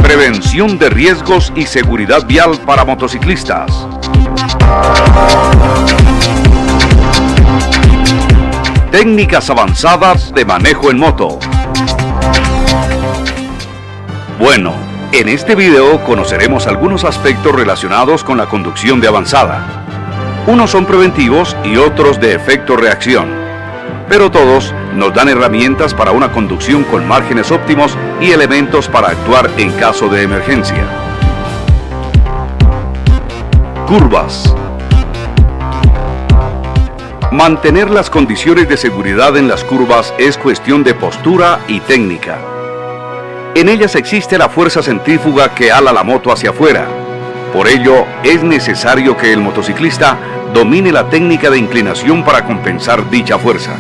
Prevención de riesgos y seguridad vial para motociclistas. Técnicas avanzadas de manejo en moto. Bueno, en este video conoceremos algunos aspectos relacionados con la conducción de avanzada. Unos son preventivos y otros de efecto reacción, pero todos nos dan herramientas para una conducción con márgenes óptimos y elementos para actuar en caso de emergencia. Curvas. Mantener las condiciones de seguridad en las curvas es cuestión de postura y técnica. En ellas existe la fuerza centrífuga que ala la moto hacia afuera. Por ello, es necesario que el motociclista domine la técnica de inclinación para compensar dicha fuerza.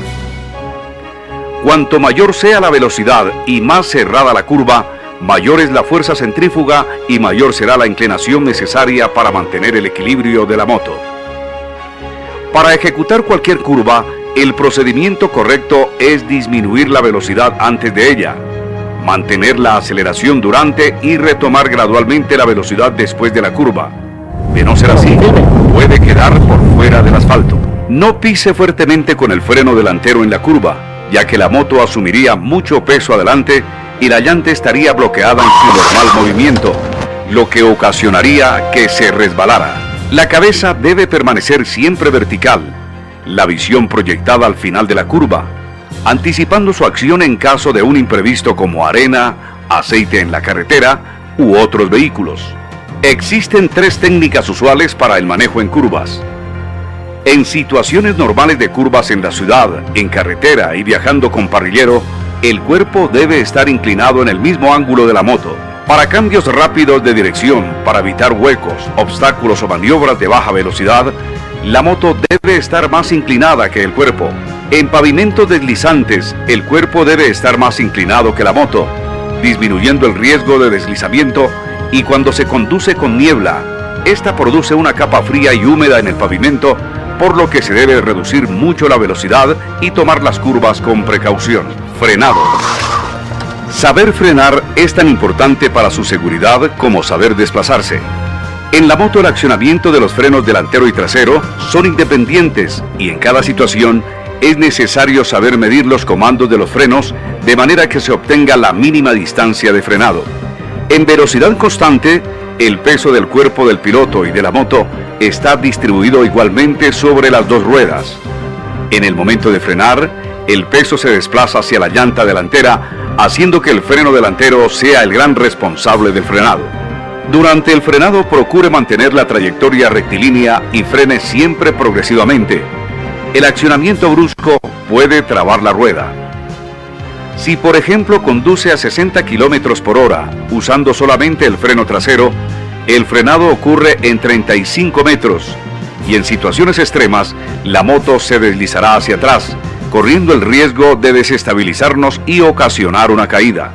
Cuanto mayor sea la velocidad y más cerrada la curva, mayor es la fuerza centrífuga y mayor será la inclinación necesaria para mantener el equilibrio de la moto. Para ejecutar cualquier curva, el procedimiento correcto es disminuir la velocidad antes de ella, mantener la aceleración durante y retomar gradualmente la velocidad después de la curva. De no ser así, puede quedar por fuera del asfalto. No pise fuertemente con el freno delantero en la curva, ya que la moto asumiría mucho peso adelante y la llanta estaría bloqueada en su normal movimiento, lo que ocasionaría que se resbalara. La cabeza debe permanecer siempre vertical, la visión proyectada al final de la curva, anticipando su acción en caso de un imprevisto como arena, aceite en la carretera u otros vehículos. Existen tres técnicas usuales para el manejo en curvas. En situaciones normales de curvas en la ciudad, en carretera y viajando con parrillero, el cuerpo debe estar inclinado en el mismo ángulo de la moto. Para cambios rápidos de dirección, para evitar huecos, obstáculos o maniobras de baja velocidad, la moto debe estar más inclinada que el cuerpo. En pavimentos deslizantes, el cuerpo debe estar más inclinado que la moto, disminuyendo el riesgo de deslizamiento, y cuando se conduce con niebla, esta produce una capa fría y húmeda en el pavimento, por lo que se debe reducir mucho la velocidad y tomar las curvas con precaución. Frenado. Saber frenar es tan importante para su seguridad como saber desplazarse. En la moto el accionamiento de los frenos delantero y trasero son independientes y en cada situación es necesario saber medir los comandos de los frenos de manera que se obtenga la mínima distancia de frenado. En velocidad constante, el peso del cuerpo del piloto y de la moto está distribuido igualmente sobre las dos ruedas. En el momento de frenar, el peso se desplaza hacia la llanta delantera, haciendo que el freno delantero sea el gran responsable del frenado. Durante el frenado procure mantener la trayectoria rectilínea y frene siempre progresivamente. El accionamiento brusco puede trabar la rueda. Si por ejemplo conduce a 60 km por hora usando solamente el freno trasero, el frenado ocurre en 35 metros y en situaciones extremas la moto se deslizará hacia atrás, corriendo el riesgo de desestabilizarnos y ocasionar una caída.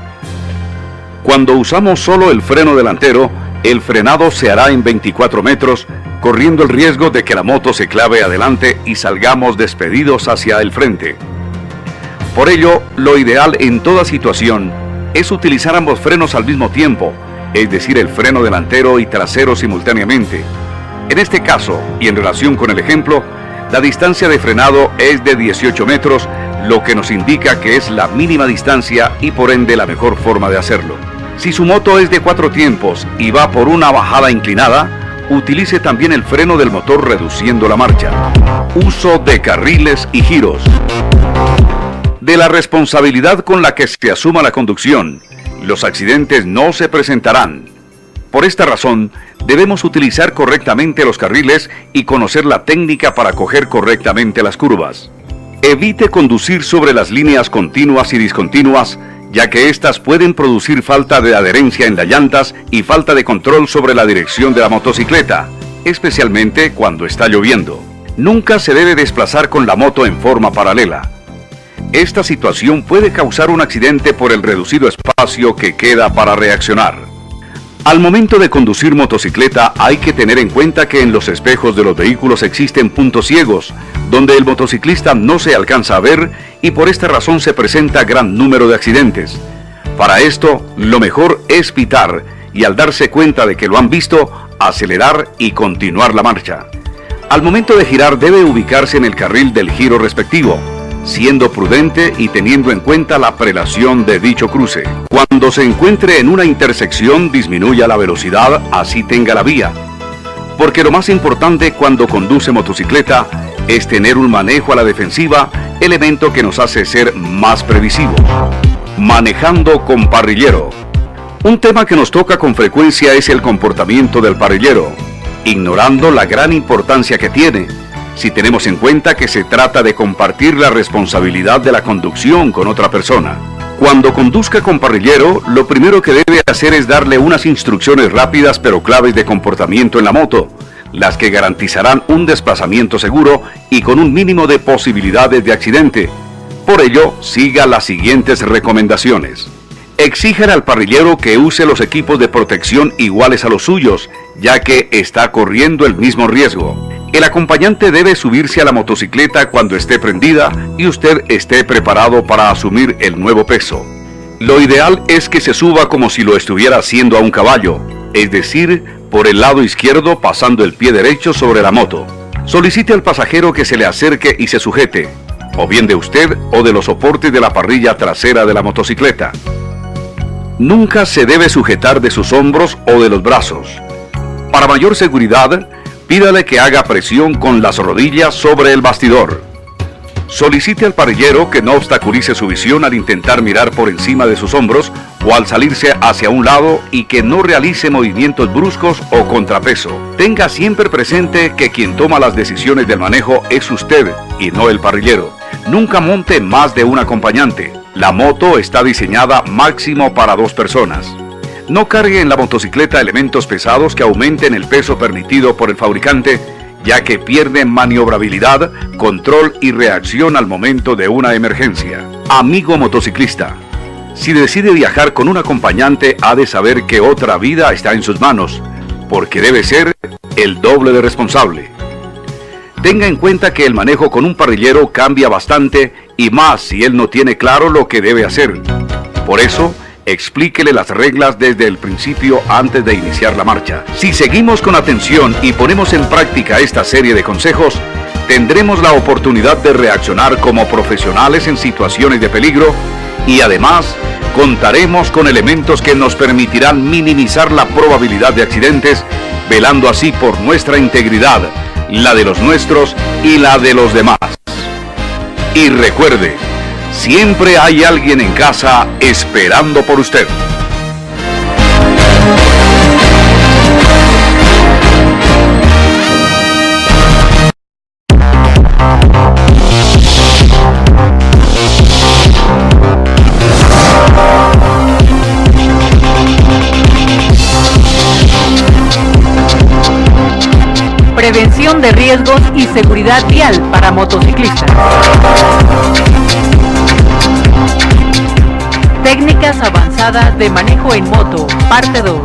Cuando usamos solo el freno delantero, el frenado se hará en 24 metros, corriendo el riesgo de que la moto se clave adelante y salgamos despedidos hacia el frente. Por ello, lo ideal en toda situación es utilizar ambos frenos al mismo tiempo, es decir, el freno delantero y trasero simultáneamente. En este caso, y en relación con el ejemplo, la distancia de frenado es de 18 metros, lo que nos indica que es la mínima distancia y por ende la mejor forma de hacerlo. Si su moto es de 4 tiempos y va por una bajada inclinada, utilice también el freno del motor reduciendo la marcha. Uso de carriles y giros. De la responsabilidad con la que se asuma la conducción, los accidentes no se presentarán. Por esta razón, debemos utilizar correctamente los carriles y conocer la técnica para coger correctamente las curvas. Evite conducir sobre las líneas continuas y discontinuas, ya que éstas pueden producir falta de adherencia en las llantas y falta de control sobre la dirección de la motocicleta, especialmente cuando está lloviendo. Nunca se debe desplazar con la moto en forma paralela. Esta situación puede causar un accidente por el reducido espacio que queda para reaccionar. Al momento de conducir motocicleta hay que tener en cuenta que en los espejos de los vehículos existen puntos ciegos, donde el motociclista no se alcanza a ver y por esta razón se presenta gran número de accidentes. Para esto, lo mejor es pitar y al darse cuenta de que lo han visto, acelerar y continuar la marcha. Al momento de girar debe ubicarse en el carril del giro respectivo, siendo prudente y teniendo en cuenta la prelación de dicho cruce. Cuando se encuentre en una intersección, disminuya la velocidad, así tenga la vía. Porque lo más importante cuando conduce motocicleta es tener un manejo a la defensiva, elemento que nos hace ser más previsivos. Manejando con parrillero. Un tema que nos toca con frecuencia es el comportamiento del parrillero, ignorando la gran importancia que tiene, si tenemos en cuenta que se trata de compartir la responsabilidad de la conducción con otra persona. Cuando conduzca con parrillero, lo primero que debe hacer es darle unas instrucciones rápidas pero claves de comportamiento en la moto, las que garantizarán un desplazamiento seguro y con un mínimo de posibilidades de accidente. Por ello, siga las siguientes recomendaciones. Exijan al parrillero que use los equipos de protección iguales a los suyos, ya que está corriendo el mismo riesgo. El acompañante debe subirse a la motocicleta cuando esté prendida y usted esté preparado para asumir el nuevo peso. Lo ideal es que se suba como si lo estuviera haciendo a un caballo, es decir, por el lado izquierdo pasando el pie derecho sobre la moto. Solicite al pasajero que se le acerque y se sujete, o bien de usted o de los soportes de la parrilla trasera de la motocicleta. Nunca se debe sujetar de sus hombros o de los brazos. Para mayor seguridad, pídale que haga presión con las rodillas sobre el bastidor. Solicite al parrillero que no obstaculice su visión al intentar mirar por encima de sus hombros o al salirse hacia un lado y que no realice movimientos bruscos o contrapeso. Tenga siempre presente que quien toma las decisiones del manejo es usted y no el parrillero. Nunca monte más de un acompañante. La moto está diseñada máximo para 2 personas. No cargue en la motocicleta elementos pesados que aumenten el peso permitido por el fabricante, ya que pierde maniobrabilidad, control y reacción al momento de una emergencia. Amigo motociclista, si decide viajar con un acompañante, ha de saber que otra vida está en sus manos, porque debe ser el doble de responsable. Tenga en cuenta que el manejo con un parrillero cambia bastante y más si él no tiene claro lo que debe hacer. Por eso, explíquele las reglas desde el principio antes de iniciar la marcha. Si seguimos con atención y ponemos en práctica esta serie de consejos, tendremos la oportunidad de reaccionar como profesionales en situaciones de peligro y además contaremos con elementos que nos permitirán minimizar la probabilidad de accidentes, velando así por nuestra integridad, la de los nuestros y la de los demás. Y recuerde, siempre hay alguien en casa esperando por usted. Prevención de riesgos y seguridad vial para motociclistas. Técnicas avanzadas de manejo en moto, parte 2.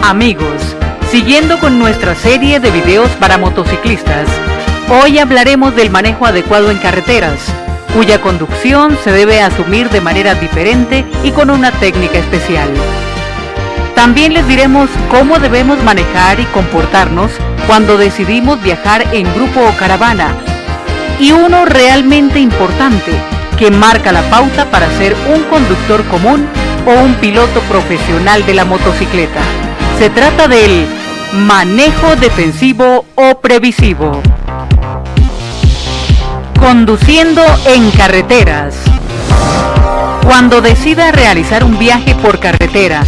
Amigos, siguiendo con nuestra serie de videos para motociclistas, hoy hablaremos del manejo adecuado en carreteras, cuya conducción se debe asumir de manera diferente y con una técnica especial. También les diremos cómo debemos manejar y comportarnos cuando decidimos viajar en grupo o caravana. Y uno realmente importante, que marca la pauta para ser un conductor común o un piloto profesional de la motocicleta. Se trata del manejo defensivo o previsivo. Conduciendo en carreteras. Cuando decida realizar un viaje por carretera,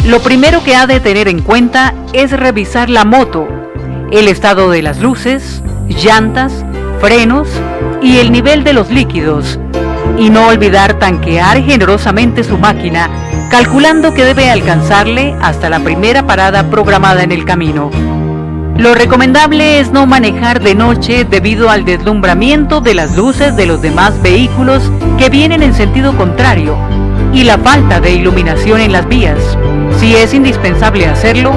lo primero que ha de tener en cuenta es revisar la moto, el estado de las luces, llantas, frenos y el nivel de los líquidos. Y no olvidar tanquear generosamente su máquina, calculando que debe alcanzarle hasta la primera parada programada en el camino. Lo recomendable es no manejar de noche debido al deslumbramiento de las luces de los demás vehículos que vienen en sentido contrario, y la falta de iluminación en las vías. Si es indispensable hacerlo,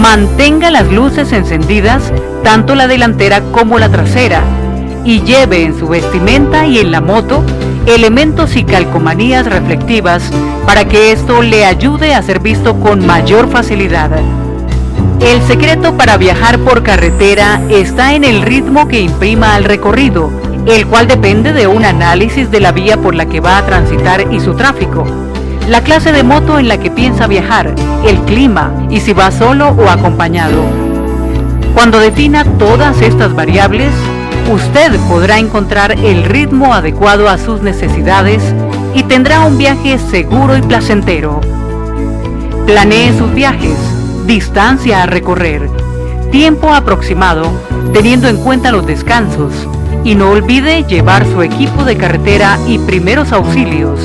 mantenga las luces encendidas, tanto la delantera como la trasera, y lleve en su vestimenta y en la moto elementos y calcomanías reflectivas para que esto le ayude a ser visto con mayor facilidad. El secreto para viajar por carretera está en el ritmo que imprima al recorrido, el cual depende de un análisis de la vía por la que va a transitar y su tráfico, la clase de moto en la que piensa viajar, el clima y si va solo o acompañado. Cuando defina todas estas variables, usted podrá encontrar el ritmo adecuado a sus necesidades y tendrá un viaje seguro y placentero. Planee sus viajes, distancia a recorrer, tiempo aproximado, teniendo en cuenta los descansos, y no olvide llevar su equipo de carretera y primeros auxilios.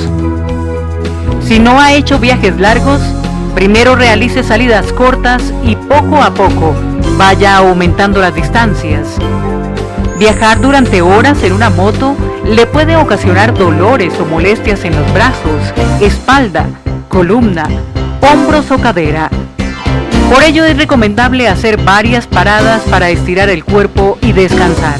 Si no ha hecho viajes largos, primero realice salidas cortas y poco a poco vaya aumentando las distancias. Viajar durante horas en una moto le puede ocasionar dolores o molestias en los brazos, espalda, columna, hombros o cadera. Por ello es recomendable hacer varias paradas para estirar el cuerpo y descansar.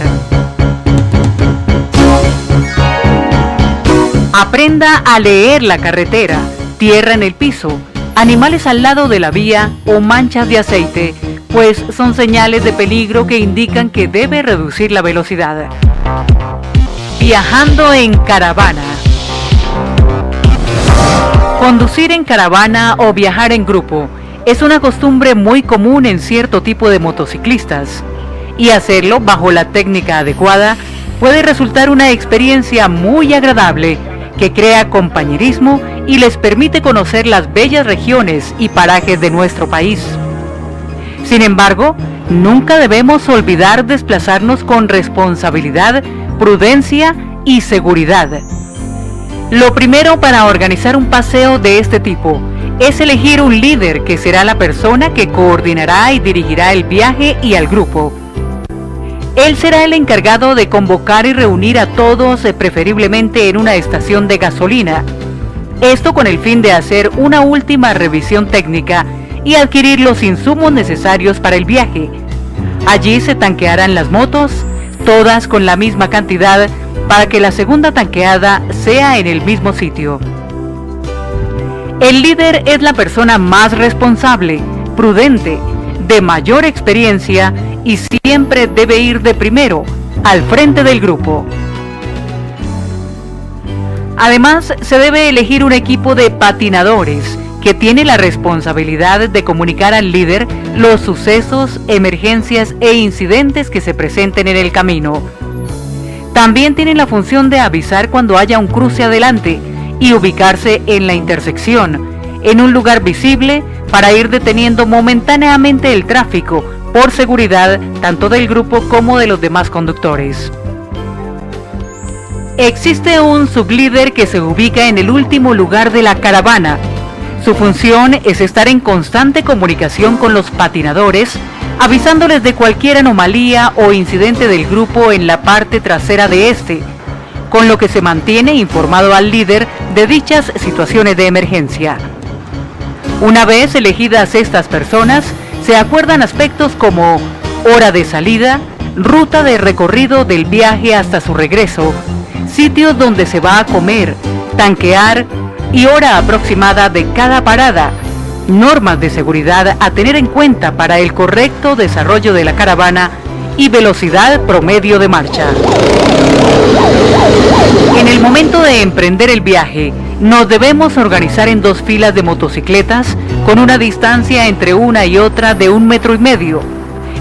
Aprenda a leer la carretera, tierra en el piso, animales al lado de la vía o manchas de aceite, pues son señales de peligro que indican que debe reducir la velocidad. Viajando en caravana. Conducir en caravana o viajar en grupo es una costumbre muy común en cierto tipo de motociclistas, y hacerlo bajo la técnica adecuada puede resultar una experiencia muy agradable que crea compañerismo y les permite conocer las bellas regiones y parajes de nuestro país. Sin embargo, nunca debemos olvidar desplazarnos con responsabilidad, prudencia y seguridad. Lo primero para organizar un paseo de este tipo es elegir un líder que será la persona que coordinará y dirigirá el viaje y al grupo. Él será el encargado de convocar y reunir a todos, preferiblemente en una estación de gasolina. Esto con el fin de hacer una última revisión técnica y adquirir los insumos necesarios para el viaje. Allí se tanquearán las motos, todas con la misma cantidad, para que la segunda tanqueada sea en el mismo sitio. El líder es la persona más responsable, prudente, de mayor experiencia y siempre debe ir de primero, al frente del grupo. Además, se debe elegir un equipo de patinadores que tiene la responsabilidad de comunicar al líder los sucesos, emergencias e incidentes que se presenten en el camino. También tienen la función de avisar cuando haya un cruce adelante y ubicarse en la intersección, en un lugar visible, para ir deteniendo momentáneamente el tráfico por seguridad tanto del grupo como de los demás conductores. Existe un sublíder que se ubica en el último lugar de la caravana. Su función es estar en constante comunicación con los patinadores, avisándoles de cualquier anomalía o incidente del grupo en la parte trasera de este, con lo que se mantiene informado al líder de dichas situaciones de emergencia. Una vez elegidas estas personas, se acuerdan aspectos como hora de salida, ruta de recorrido del viaje hasta su regreso, sitios donde se va a comer, tanquear y hora aproximada de cada parada, normas de seguridad a tener en cuenta para el correcto desarrollo de la caravana y velocidad promedio de marcha. En el momento de emprender el viaje, nos debemos organizar en 2 filas de motocicletas con una distancia entre una y otra de 1,5 metros.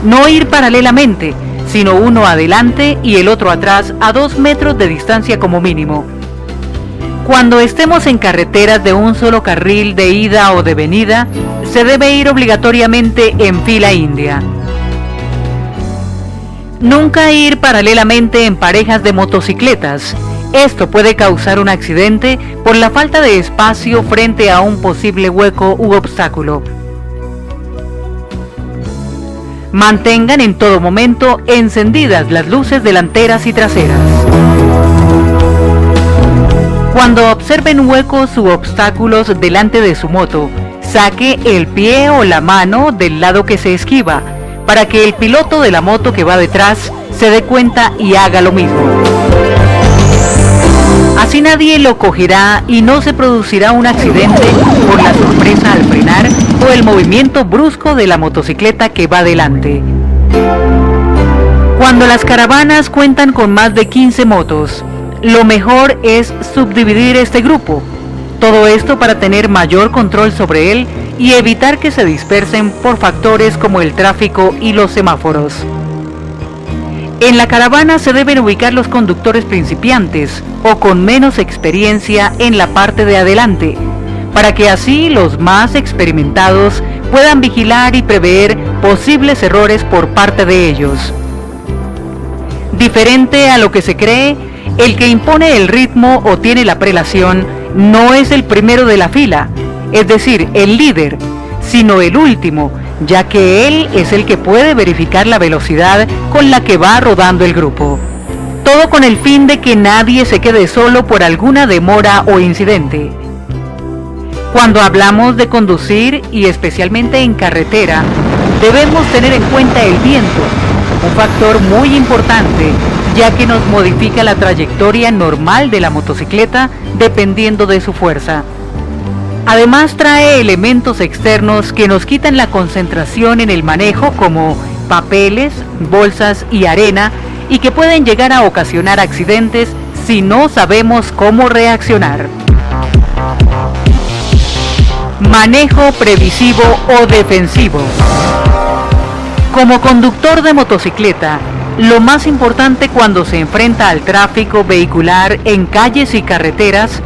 No ir paralelamente, sino uno adelante y el otro atrás a 2 metros de distancia como mínimo. Cuando estemos en carreteras de un solo carril de ida o de venida, se debe ir obligatoriamente en fila india. Nunca ir paralelamente en parejas de motocicletas. Esto puede causar un accidente por la falta de espacio frente a un posible hueco u obstáculo. Mantengan en todo momento encendidas las luces delanteras y traseras. Cuando observen huecos u obstáculos delante de su moto, saque el pie o la mano del lado que se esquiva, para que el piloto de la moto que va detrás se dé cuenta y haga lo mismo. Así nadie lo cogerá y no se producirá un accidente por la sorpresa al frenar o el movimiento brusco de la motocicleta que va delante. Cuando las caravanas cuentan con más de 15 motos, lo mejor es subdividir este grupo. Todo esto para tener mayor control sobre él y evitar que se dispersen por factores como el tráfico y los semáforos. En la caravana se deben ubicar los conductores principiantes o con menos experiencia en la parte de adelante, para que así los más experimentados puedan vigilar y prever posibles errores por parte de ellos. Diferente a lo que se cree, el que impone el ritmo o tiene la prelación no es el primero de la fila, es decir, el líder, sino el último, ya que él es el que puede verificar la velocidad con la que va rodando el grupo. Todo con el fin de que nadie se quede solo por alguna demora o incidente. Cuando hablamos de conducir, y especialmente en carretera, debemos tener en cuenta el viento, un factor muy importante, ya que nos modifica la trayectoria normal de la motocicleta dependiendo de su fuerza. Además trae elementos externos que nos quitan la concentración en el manejo, como papeles, bolsas y arena, y que pueden llegar a ocasionar accidentes si no sabemos cómo reaccionar. Manejo previsivo o defensivo. Como conductor de motocicleta, lo más importante cuando se enfrenta al tráfico vehicular en calles y carreteras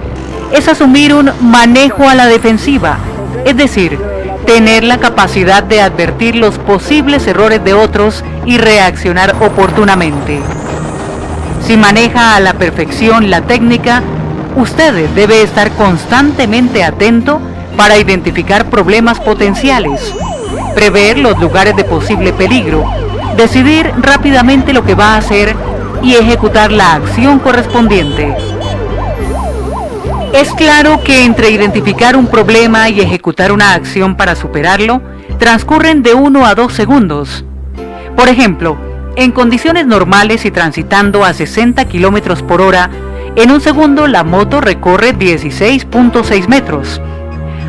es asumir un manejo a la defensiva, es decir, tener la capacidad de advertir los posibles errores de otros y reaccionar oportunamente. Si maneja a la perfección la técnica, usted debe estar constantemente atento para identificar problemas potenciales, prever los lugares de posible peligro, decidir rápidamente lo que va a hacer y ejecutar la acción correspondiente. Es claro que entre identificar un problema y ejecutar una acción para superarlo, transcurren de 1 a 2 segundos. Por ejemplo, en condiciones normales y transitando a 60 km por hora, en un segundo la moto recorre 16.6 metros.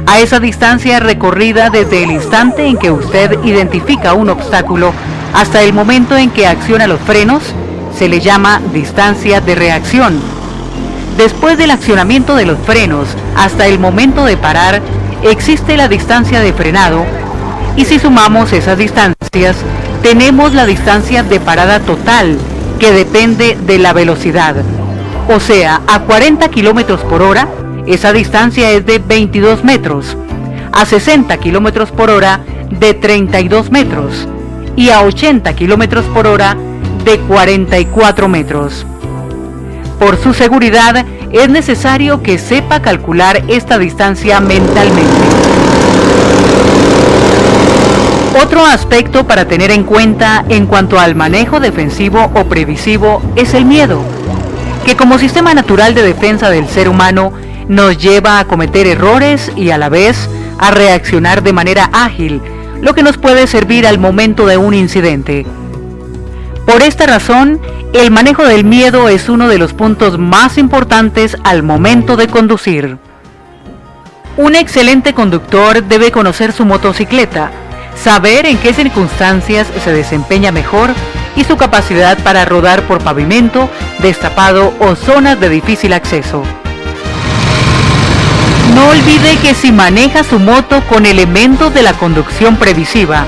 A esa distancia recorrida desde el instante en que usted identifica un obstáculo hasta el momento en que acciona los frenos, se le llama distancia de reacción. Después del accionamiento de los frenos hasta el momento de parar, existe la distancia de frenado, y si sumamos esas distancias, tenemos la distancia de parada total, que depende de la velocidad. O sea, a 40 km por hora, esa distancia es de 22 metros, a 60 km por hora de 32 metros y a 80 km por hora de 44 metros. Por su seguridad, es necesario que sepa calcular esta distancia mentalmente. Otro aspecto para tener en cuenta en cuanto al manejo defensivo o previsivo es el miedo, que como sistema natural de defensa del ser humano nos lleva a cometer errores y a la vez a reaccionar de manera ágil, lo que nos puede servir al momento de un incidente. Por esta razón, el manejo del miedo es uno de los puntos más importantes al momento de conducir. Un excelente conductor debe conocer su motocicleta, saber en qué circunstancias se desempeña mejor y su capacidad para rodar por pavimento, destapado o zonas de difícil acceso. No olvide que si maneja su moto con elementos de la conducción previsiva,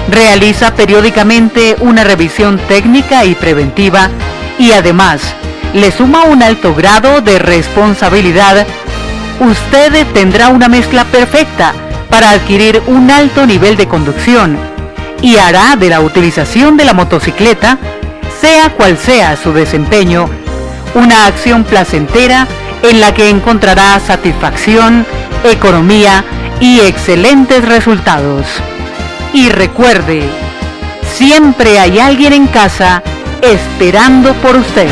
realiza periódicamente una revisión técnica y preventiva y además le suma un alto grado de responsabilidad, usted tendrá una mezcla perfecta para adquirir un alto nivel de conducción y hará de la utilización de la motocicleta, sea cual sea su desempeño, una acción placentera en la que encontrará satisfacción, economía y excelentes resultados. Y recuerde, siempre hay alguien en casa esperando por usted.